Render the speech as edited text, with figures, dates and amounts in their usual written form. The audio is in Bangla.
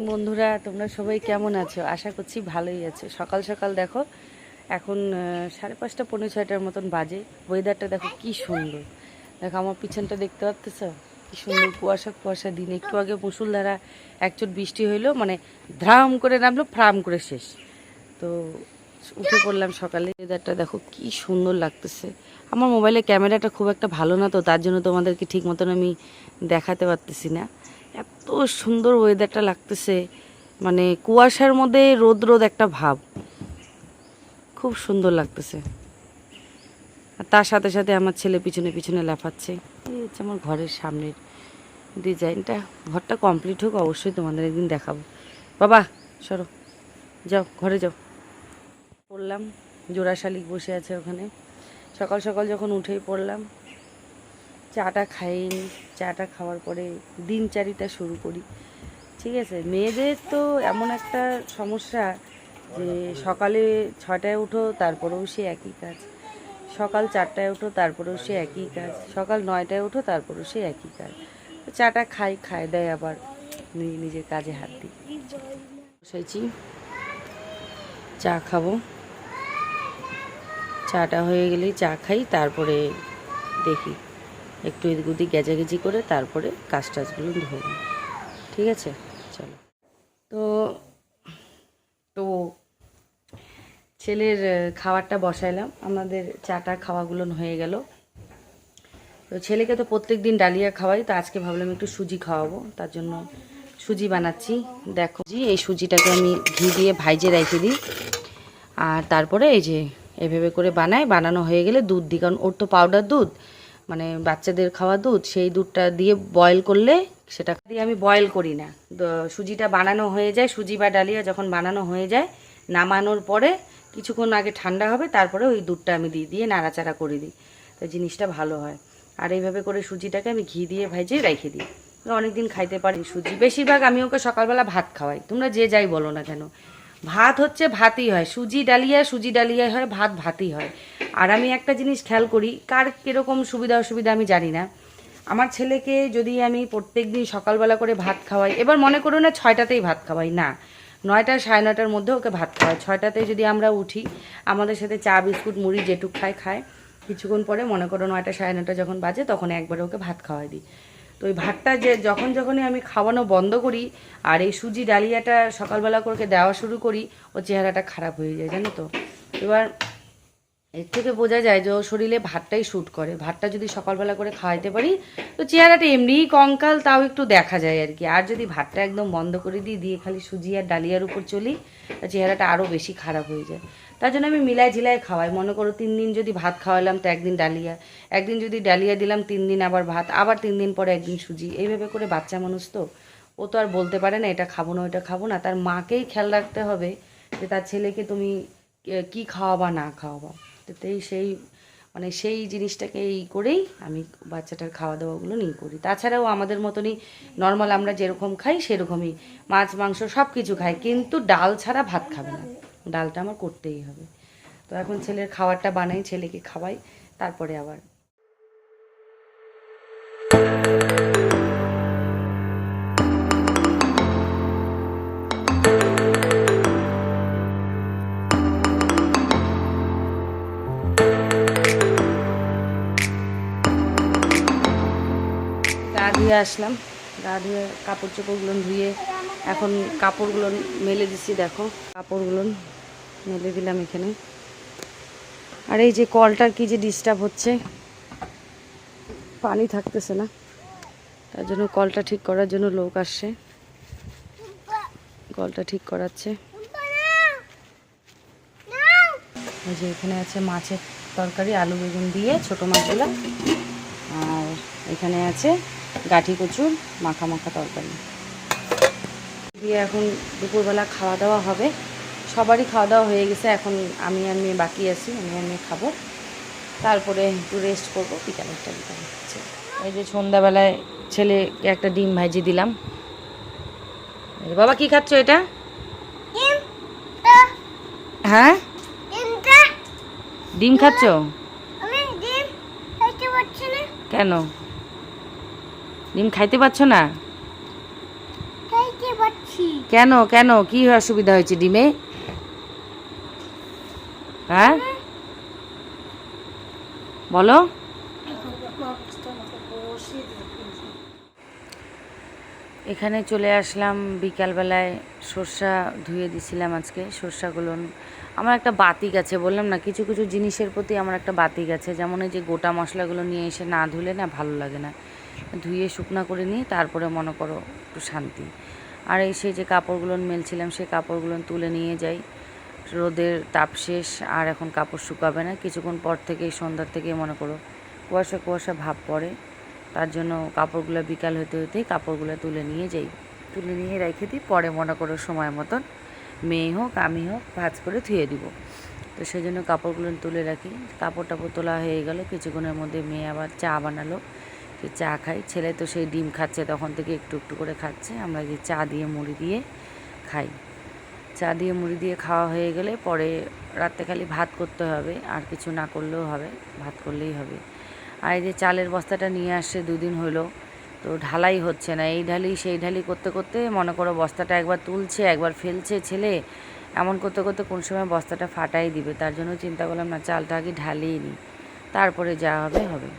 মর্নিং বন্ধুরা, তোমরা সবাই কেমন আছো? আশা করছি ভালোই আছো। সকাল সকাল দেখো, এখন 5:30 পৌনে 6টার মতন বাজে। ওয়েদারটা দেখো কি সুন্দর। দেখো আমার পিছনটা দেখতে পাচ্ছ, কি সুন্দর কুয়াশা কুয়াশা দিন। একটু আগে মুষলধারা একচোট বৃষ্টি হইলো, মানে ধ্রাম করে নামলো, ফ্রাম করে শেষ। তো উঠে পড়লাম সকালে। ওয়েদারটা দেখো কি সুন্দর লাগতেছে। আমার মোবাইলে ক্যামেরাটা খুব একটা ভালো না, তো তার জন্য তোমাদেরকে ঠিক মতন আমি দেখাতে পারতেছি না। এত সুন্দর ওয়েদারটা লাগতেছে, মানে কুয়াশার মধ্যে রোদ রোদ একটা ভাব, খুব সুন্দর লাগতেছে। আর তার সাথে সাথে আমার ছেলে পিছনে পিছনে লাফাচ্ছে। এই হচ্ছে আমার ঘরের সামনের ডিজাইনটা। ঘরটা কমপ্লিট হোক, অবশ্যই তোমাদের একদিন দেখাবো। বাবা সরো, যাও ঘরে যাও। পড়লাম, জোড়া শালিক বসে আছে ওখানে। সকাল সকাল যখন উঠেই পড়লাম, চাটা খাইনি। চাটা খাওয়ার পরে দিনচারিতা শুরু করি। ঠিক আছে, মেয়েদের তো এমন একটা সমস্যা যে সকালে 6টায় উঠো তারপরেও সে একই কাজ, সকাল 4টায় উঠো তারপরেও সে একই কাজ, সকাল 9টায় উঠো তারপরেও সে একই কাজ। তো চাটা খায় দেয়, আবার নিজের কাজে হাত দিই। বসেছি, চা খাবো। চাটা হয়ে গেলেই চা খাই, তারপরে দেখি একটু এদিক ওদিক গেজাগেজি করে তারপরে কাজ টাজগুলো ধরে নিই। ঠিক আছে, চলো। তো তো ছেলের খাবারটা বসাইলাম, আমাদের চাটা খাওয়াগুলো হয়ে গেল। তো ছেলেকে তো প্রত্যেক দিন ডালিয়া খাওয়াই, তো আজকে ভাবলাম একটু সুজি খাওয়াবো, তার জন্য সুজি বানাচ্ছি। দেখো এই সুজিটাকে আমি ঘি দিয়ে ভাইজে রেখে দিই, আর তারপরে এই যে এভাবে করে বানানো হয়ে গেলে দুধ দিই, কারণ ওর তো পাউডার দুধ, মানে বাচ্চাদের খাওয়া দুধ, সেই দুধটা দিয়ে বয়েল করলে, সেটা দিয়ে আমি বয়েল করি না। সুজিটা বানানো হয়ে যায়, সুজি বা ডালিয়া যখন বানানো হয়ে যায়, নামানোর পরে কিছুক্ষণ আগে ঠান্ডা হবে, তারপরে ওই দুধটা আমি দিয়ে নাড়াচাড়া করে দিই, তো জিনিসটা ভালো হয়। আর এইভাবে করে সুজিটাকে আমি ঘি দিয়ে ভাইজে রেখে দিই, অনেক দিন খাইতে পারি সুজি। বেশিরভাগ আমি ওকে সকালবেলা ভাত খাওয়াই, তোমরা যে যাই বলো না কেন, ভাত হচ্ছে ভাতই হয়। সুজি ডালিয়ায় হয়, ভাত ভাতই হয়। আর আমি একটা জিনিস খেয়াল করি, কার কীরকম সুবিধা অসুবিধা আমি জানি না, আমার ছেলেকে যদি আমি প্রত্যেক দিন সকালবেলা করে ভাত খাওয়াই, এবার মনে করো না 6টাতেই ভাত খাওয়াই না, 9টা 9:30টার মধ্যে ওকে ভাত খাওয়াই। 6টাতেই যদি আমরা উঠি, আমাদের সাথে চা বিস্কুট মুড়ি যেটুক খায়, কিছুক্ষণ পরে মনে করো 9টা 9:30 যখন বাজে, তখন একবারে ওকে ভাত খাওয়াই দিই। তো ওই ভাতটা যে যখনই আমি খাওয়ানো বন্ধ করি আর এই সুজি ডালিয়াটা সকালবেলা করে দেওয়া শুরু করি, ও চেহারাটা খারাপ হয়ে যায়, জানো তো। এবার এর থেকে বোঝা যায় যে ও শরীরে ভাতটাই শ্যুট করে। ভাতটা যদি সকালবেলা করে খাওয়াইতে পারি, তো চেহারাটা এমনিই কঙ্কাল, তাও একটু দেখা যায় আর কি। আর যদি ভাতটা একদম বন্ধ করে দিয়ে খালি সুজি আর ডালিয়ার উপর চলি, চেহারাটা আরও বেশি খারাপ হয়ে যায়। তার জন্য আমি মিলাই ঝিলাই খাওয়াই। মনে করো 3 দিন যদি ভাত খাওয়ালাম, তো একদিন ডালিয়া, একদিন যদি ডালিয়া দিলাম 3 দিন আবার ভাত, আবার 3 দিন পরে একদিন সুজি, এইভাবে করে। বাচ্চা মানুষ তো, ও তো আর বলতে পারে না এটা খাবো না ওইটা খাবো না। তার মাকেই খেয়াল রাখতে হবে যে তার ছেলেকে তুমি কি খাওয়াবা না খাওয়াবা। তাতেই সেই জিনিসটাকে করেই আমি বাচ্চাটার খাওয়া দাওয়াগুলো নিয়ে করি। তাছাড়াও আমাদের মতনই নর্মাল আমরা যেরকম খাই সেরকমই মাছ মাংস সব কিছু খাই, কিন্তু ডাল ছাড়া ভাত খাবে না, ডালটা আমার করতেই হবে। তো এখন ছেলের খাবারটা বানাই, ছেলেকে খাওয়াই, তারপরে আবার গা ধুয়ে আসলাম। গা ধুয়ে কাপড় চোপড়গুলো ধুয়ে এখন কাপড়গুলো মেলে দিছি। দেখো কাপড়গুলো মেলে দিলাম এখানে। আর এই যে কলটার কি যে ডিস্টার্ব হচ্ছে, পানি থাকতেছে না, তার জন্য কলটা ঠিক করার জন্য লোক আসছে, কলটা ঠিক করাচ্ছে। এই যে এখানে আছে মাছের তরকারি, আলু বেগুন দিয়ে ছোটো মাছগুলো, আর এখানে আছে গাঠি কচুর মাখা মাখা তরকারি দিয়ে এখন দুপুরবেলা খাওয়া দাওয়া হবে। সবারই খাওয়া দাওয়া হয়ে গেছে, এখন আমি আর মেয়ে বাকি আছি, আমি আর মেয়ে খাবো, তারপরে একটু রেস্ট করবো। বিকালে এই যে সন্ধ্যাবেলায় ছেলেকে একটা ডিম ভাজি দিলাম। বাবা কি খাচ্ছ এটা? হ্যাঁ ডিম খাচ্ছ? কেন ডিম খাইতে পারছো না? কেন কেন কি অসুবিধা হয়েছে ডিমে? হ্যাঁ বলো। এখানে চলে আসলাম বিকালবেলায়, সর্ষা ধুয়ে দিছিলাম আজকে। সর্ষাগুলো আমার একটা বাতিক আছে, বললাম না কিছু কিছু জিনিসের প্রতি আমার একটা বাতিক আছে। যেমন এই যে গোটা মশলাগুলো নিয়ে এসে না ধুলে না ভালো লাগে না, ধুয়ে শুকনা করে নিই, তারপরে মনে করো একটু শান্তি। আর এই সেই যে কাপড়গুলো মেলছিলাম, সেই কাপড়গুলো তুলে নিয়ে যাই। রোদের তাপ শেষ, আর এখন কাপড় শুকাবে না, কিছুক্ষণ পর থেকেই সন্ধ্যার থেকে মনে করো কুয়াশা কুয়াশা ভাব পড়ে। তার জন্য কাপড়গুলো বিকাল হতে হতেই কাপড়গুলো তুলে নিয়ে যাই, তুলে নিয়ে রেখে দিই। পরে মনে করো সময় মতন মেয়ে হোক আমি হোক ভাঁজ করে ধুয়ে দিব। তো সেই জন্য কাপড়গুলো তুলে রাখি। কাপড় টাপড় তোলা হয়ে গেল, কিছুক্ষণের মধ্যে মেয়ে আবার চা বানালো, সে চা খাই। ছেলে তো সেই ডিম খাচ্ছে, তখন থেকে একটু একটু করে খাচ্ছে। আমরা যে চা দিয়ে মুড়ি দিয়ে খাই। চা দিয়ে মুড়ি দিয়ে খাওয়া হয়ে গেলে পরে রাত্রে খালি ভাত করতে হবে, আর কিছু না করলেও হবে, ভাত করলেই হবে। আর এই যে চালের বস্তাটা নিয়ে আসছে 2 দিন হলো, তো ঢালাই হচ্ছে না। এই ঢালি সেই ঢালি করতে করতে মনে করো বস্তাটা একবার তুলছে একবার ফেলছে ছেলে, এমন করতে করতে কোন সময় বস্তাটা ফাটাই দিবে। তার জন্য চিন্তা করলাম না, চালটা আগে ঢালিয়ে নিই, তারপরে যা হবে হবে।